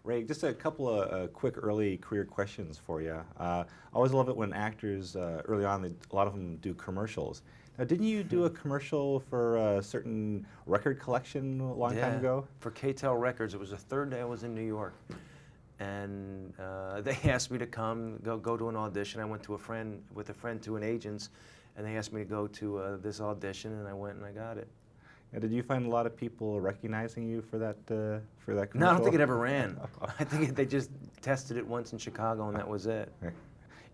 Ray, just a couple of quick early career questions for you. I always love it when actors, early on, a lot of them do commercials. Now, didn't you do a commercial for a certain record collection a long time ago? For KTEL Records. It was the third day I was in New York. And they asked me to come, go to an audition. I went to with a friend to an agent's, and they asked me to go to this audition, and I went and I got it. Now, did you find a lot of people recognizing you for that commercial? No, I don't think it ever ran. I think they just tested it once in Chicago, and that was it. You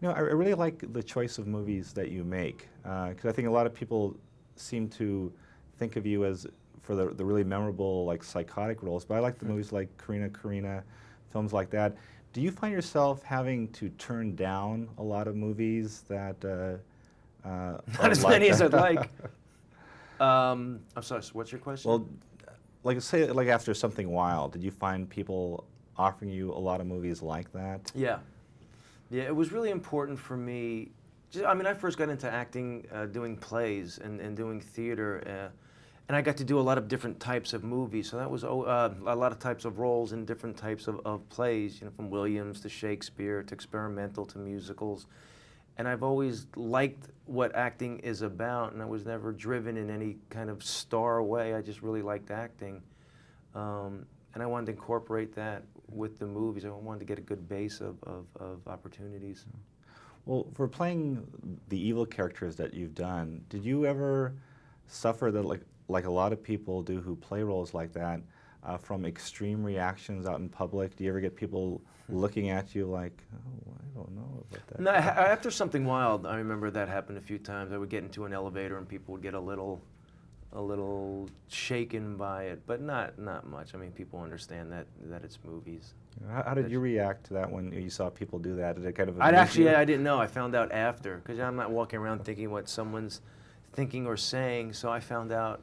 know, I really like the choice of movies that you make, because I think a lot of people seem to think of you as for the really memorable, like, psychotic roles, but I like the movies like Karina, films like that. Do you find yourself having to turn down a lot of movies that not as many as I'd like. I'm sorry, so what's your question? Well, like, say, like, after Something Wild, did you find people offering you a lot of movies like that? Yeah. Yeah, it was really important for me. I mean, I first got into acting doing plays and doing theater, and I got to do a lot of different types of movies. So that was a lot of types of roles in different types of plays, you know, from Williams to Shakespeare to experimental to musicals. And I've always liked what acting is about, and I was never driven in any kind of star way. I just really liked acting. And I wanted to incorporate that with the movies. I wanted to get a good base of opportunities. Well, for playing the evil characters that you've done, did you ever suffer that, like a lot of people do who play roles like that, from extreme reactions out in public? Do you ever get people looking at you like, oh, I don't know about that? No, after Something Wild, I remember that happened a few times. I would get into an elevator and people would get a little shaken by it, but not much. I mean, people understand that it's movies. How did you react to that when you saw people do that? Did it kind of I didn't know. I found out after, because I'm not walking around thinking what someone's thinking or saying, so I found out.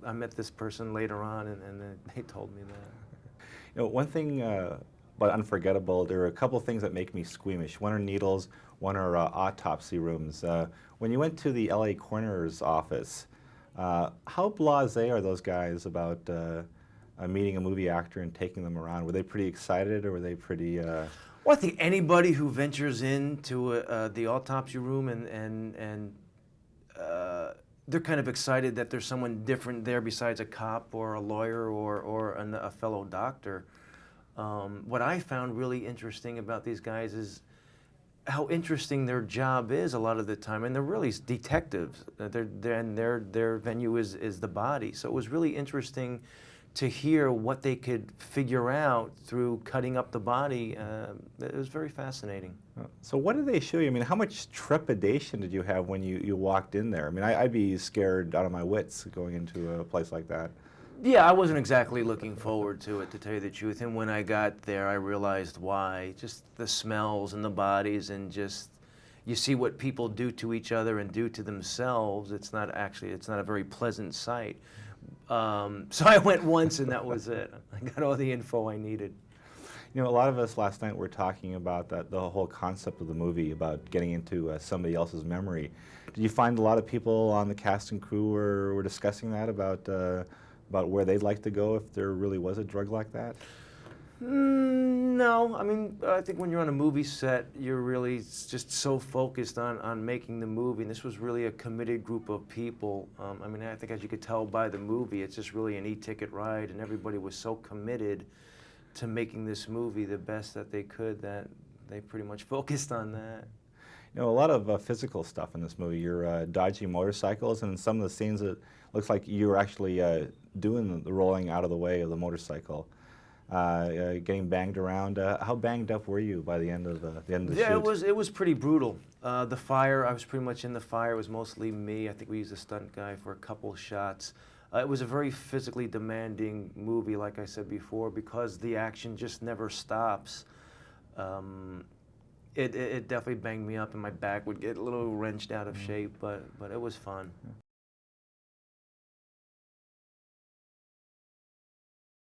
I met this person later on, and they told me that. You know, one thing about Unforgettable, there are a couple of things that make me squeamish. One are needles, one are autopsy rooms. When you went to the LA coroner's office, how blasé are those guys about meeting a movie actor and taking them around? Were they pretty excited, or were they pretty... Well, I think anybody who ventures into the autopsy room and they're kind of excited that there's someone different there besides a cop or a lawyer or a fellow doctor. What I found really interesting about these guys is how interesting their job is a lot of the time, and they're really detectives. Their venue is the body. So it was really interesting to hear what they could figure out through cutting up the body. It was very fascinating. So what did they show you? I mean, how much trepidation did you have when you walked in there? I mean, I'd be scared out of my wits going into a place like that. Yeah, I wasn't exactly looking forward to it, to tell you the truth. And when I got there, I realized why. Just the smells and the bodies, and just, you see what people do to each other and do to themselves. It's not a very pleasant sight. So I went once, and that was it. I got all the info I needed. You know, a lot of us last night were talking about the whole concept of the movie, about getting into somebody else's memory. Did you find a lot of people on the cast and crew were discussing that, about where they'd like to go if there really was a drug like that? No, I mean, I think when you're on a movie set, you're really just so focused on making the movie, and this was really a committed group of people. I mean, I think as you could tell by the movie, it's just really an e-ticket ride, and everybody was so committed to making this movie the best that they could that they pretty much focused on that. You know, a lot of physical stuff in this movie. You're dodging motorcycles, and in some of the scenes it looks like you're actually doing the rolling out of the way of the motorcycle. Getting banged around. How banged up were you by the end of the shoot? Yeah, it was pretty brutal. The fire, I was pretty much in the fire. It was mostly me. I think we used a stunt guy for a couple shots. It was a very physically demanding movie, like I said before, because the action just never stops. It definitely banged me up, and my back would get a little wrenched out of shape, but it was fun.